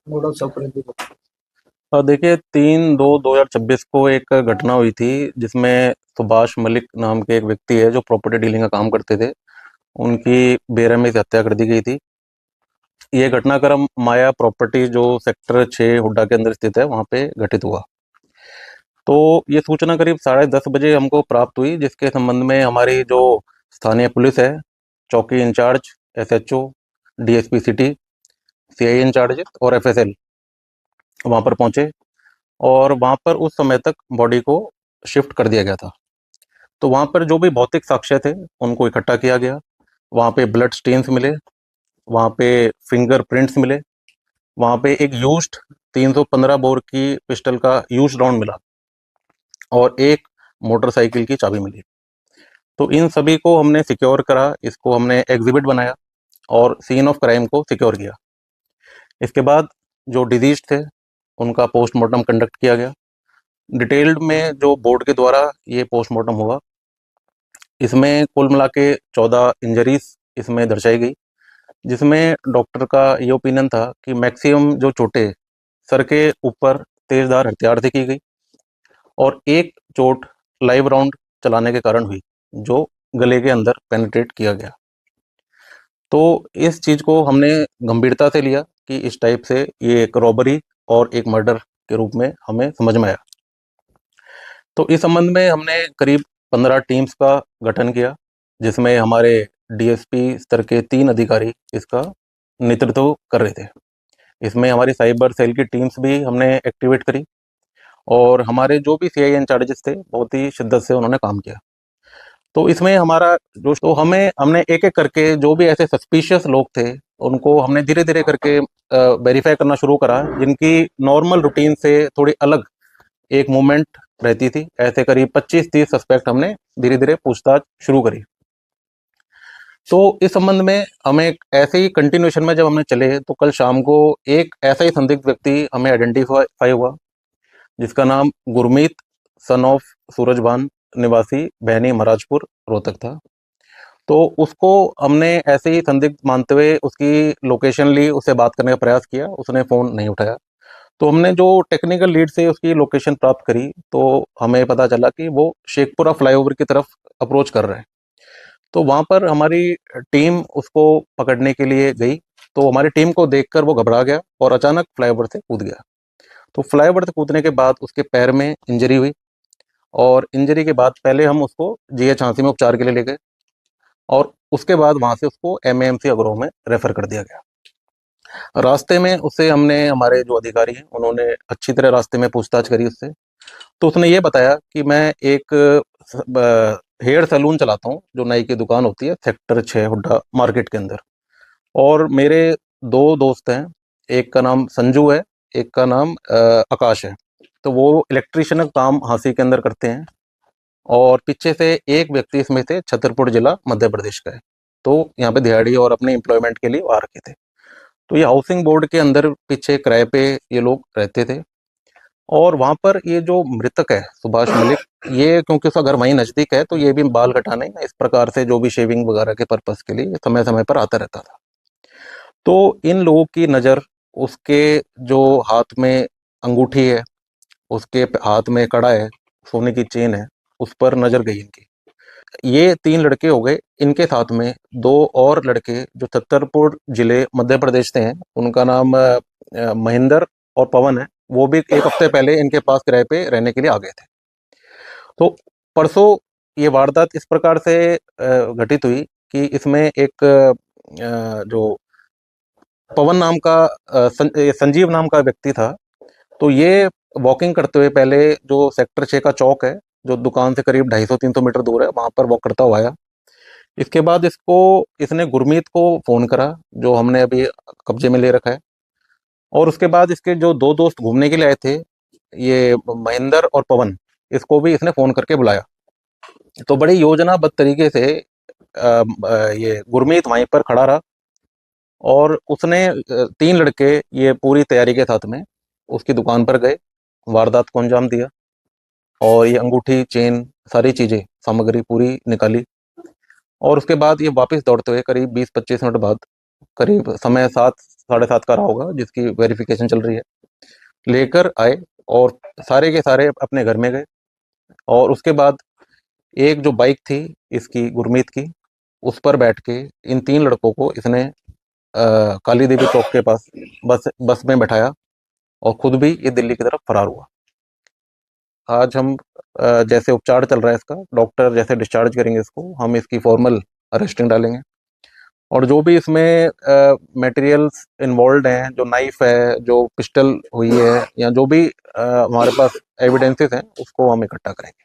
थोड़ा सा प्रतिबंध। देखिए 3/2/2026 को एक घटना हुई थी जिसमें सुभाष मलिक नाम के एक व्यक्ति है जो प्रॉपर्टी डीलिंग का काम करते थे। उनकी बेरहमी से हत्या कर दी गई थी। ये घटनाक्रम माया प्रॉपर्टी जो सेक्टर 6 हुड्डा के अंदर स्थित है वहाँ पे घटित हुआ। तो ये सूचना करीब 10:30 बजे हमको प्राप्त हुई, जिसके संबंध में हमारी जो स्थानीय पुलिस है, चौकी in charge, SHO, DSP city, CI in charge और एफएसएल वहाँ पर पहुँचे। और वहाँ पर उस समय तक बॉडी को शिफ्ट कर दिया गया था। तो वहाँ पर जो भी भौतिक साक्ष्य थे उनको इकट्ठा किया गया। वहाँ पे ब्लड स्टेन्स मिले, वहाँ पे फिंगरप्रिंट्स मिले, वहाँ पे एक यूज्ड 315 बोर की पिस्टल का यूज्ड राउंड मिला और एक मोटरसाइकिल की चाबी मिली। तो इन सभी को हमने सिक्योर करा, इसको हमने एग्जिबिट बनाया और सीन ऑफ क्राइम को सिक्योर किया। इसके बाद जो डिजीज थे उनका पोस्टमार्टम कंडक्ट किया गया। डिटेल्ड में जो बोर्ड के द्वारा ये पोस्टमार्टम हुआ, इसमें कुल मिला के 14 इंजरीज इसमें दर्शाई गई, जिसमें डॉक्टर का ये ओपिनियन था कि मैक्सिमम जो चोटें सर के ऊपर तेजधार हथियार से की गई और एक चोट लाइव राउंड चलाने के कारण हुई जो गले के अंदर पेनिट्रेट किया गया। तो इस चीज़ को हमने गंभीरता से लिया कि इस टाइप से ये एक रॉबरी और एक मर्डर के रूप में हमें समझ में आया। तो इस संबंध में हमने करीब 15 टीम्स का गठन किया, जिसमें हमारे डीएसपी स्तर के 3 अधिकारी इसका नेतृत्व कर रहे थे। इसमें हमारी साइबर सेल की टीम्स भी हमने एक्टिवेट करी और हमारे जो भी सीआई इंचार्जेस थे बहुत ही शिद्दत से उन्होंने काम किया। तो इसमें हमारा जो तो हमें हमने एक एक करके जो भी ऐसे सस्पिशियस लोग थे उनको हमने धीरे धीरे करके वेरीफाई करना शुरू करा, जिनकी नॉर्मल रूटीन से थोड़ी अलग एक मूवमेंट रहती थी। ऐसे करीब 25-30 सस्पेक्ट हमने धीरे धीरे पूछताछ शुरू करी। तो इस संबंध में हमें ऐसे ही कंटिन्यूएशन में जब हमने चले तो कल शाम को एक ऐसा ही संदिग्ध व्यक्ति हमें आइडेंटिफाई हुआ, जिसका नाम गुरमीत सन ऑफ सूरजभान निवासी भैनी महाराजपुर रोहतक था। तो उसको हमने ऐसे ही संदिग्ध मानते हुए उसकी लोकेशन ली, उससे बात करने का प्रयास किया, उसने फ़ोन नहीं उठाया। तो हमने जो टेक्निकल लीड से उसकी लोकेशन प्राप्त करी तो हमें पता चला कि वो शेखपुरा फ्लाईओवर की तरफ अप्रोच कर रहे हैं। तो वहाँ पर हमारी टीम उसको पकड़ने के लिए गई। तो हमारी टीम को देखकर वो घबरा गया और अचानक फ्लाईओवर से कूद गया। तो फ्लाईओवर से कूदने के बाद उसके पैर में इंजरी हुई और इंजरी के बाद पहले हम उसको जीएच झांसी में उपचार के लिए ले गए और उसके बाद वहाँ से उसको एमएएमसी अग्रो में रेफर कर दिया गया। रास्ते में उससे हमने हमारे जो अधिकारी हैं उन्होंने अच्छी तरह रास्ते में पूछताछ करी उससे। तो उसने ये बताया कि मैं एक हेयर सैलून चलाता हूँ, जो नाई की दुकान होती है सेक्टर 6 हुड्डा मार्केट के अंदर। और मेरे दो दोस्त हैं, एक का नाम संजू है, एक का नाम आकाश है। तो वो इलेक्ट्रिशियन का काम हांसी के अंदर करते हैं और पीछे से एक व्यक्ति इसमें से छतरपुर जिला मध्य प्रदेश का है। तो यहाँ पे दिहाड़ी और अपने एम्प्लॉयमेंट के लिए आ रखे थे। तो ये हाउसिंग बोर्ड के अंदर पीछे किराए पे ये लोग रहते थे। और वहाँ पर ये जो मृतक है सुभाष मलिक, ये क्योंकि उसका घर वहीं नज़दीक है तो ये भी बाल कटाने इस प्रकार से जो भी शेविंग वगैरह के पर्पस के लिए समय समय पर आता रहता था। तो इन लोगों की नज़र उसके जो हाथ में अंगूठी है, उसके हाथ में कड़ा है, सोने की चेन है, उस पर नज़र गई इनकी। ये 3 लड़के हो गए, इनके साथ में 2 और लड़के जो छतरपुर जिले मध्य प्रदेश से हैं, उनका नाम महेंद्र और पवन है। वो भी 1 हफ्ते पहले इनके पास किराए पे रहने के लिए आ गए थे। तो परसों ये वारदात इस प्रकार से घटित हुई कि इसमें एक जो पवन नाम का संजीव नाम का व्यक्ति था। तो ये वॉकिंग करते हुए पहले जो सेक्टर 6 का चौक है, जो दुकान से करीब 250-300 मीटर दूर है, वहाँ पर वॉक करता हुआ आया। इसके बाद इसने गुरमीत को फ़ोन करा, जो हमने अभी कब्जे में ले रखा है। और उसके बाद इसके जो 2 दोस्त घूमने के लिए आए थे, ये महेंद्र और पवन, इसको भी इसने फ़ोन करके बुलाया। तो बड़ी योजनाबद्ध तरीके से ये गुरमीत वहीं पर खड़ा रहा और उसने 3 लड़के ये पूरी तैयारी के साथ में उसकी दुकान पर गए, वारदात को अंजाम दिया और ये अंगूठी, चेन, सारी चीज़ें, सामग्री पूरी निकाली। और उसके बाद ये वापस दौड़ते हुए करीब 20-25 मिनट बाद करीब समय 7 साढ़े 7 का रहा होगा, जिसकी वेरिफिकेशन चल रही है, लेकर आए और सारे के सारे अपने घर में गए। और उसके बाद एक जो बाइक थी इसकी, गुरमीत की, उस पर बैठ के इन 3 लड़कों को इसने काली देवी चौक के पास बस बस में बैठाया और खुद भी ये दिल्ली की तरफ फरार हुआ। आज हम जैसे उपचार चल रहा है इसका, डॉक्टर जैसे डिस्चार्ज करेंगे इसको, हम इसकी फॉर्मल अरेस्टिंग डालेंगे। और जो भी इसमें मटेरियल्स इन्वॉल्व हैं, जो नाइफ है, जो पिस्टल हुई है, या जो भी हमारे पास एविडेंसेस हैं, उसको हम इकट्ठा करेंगे।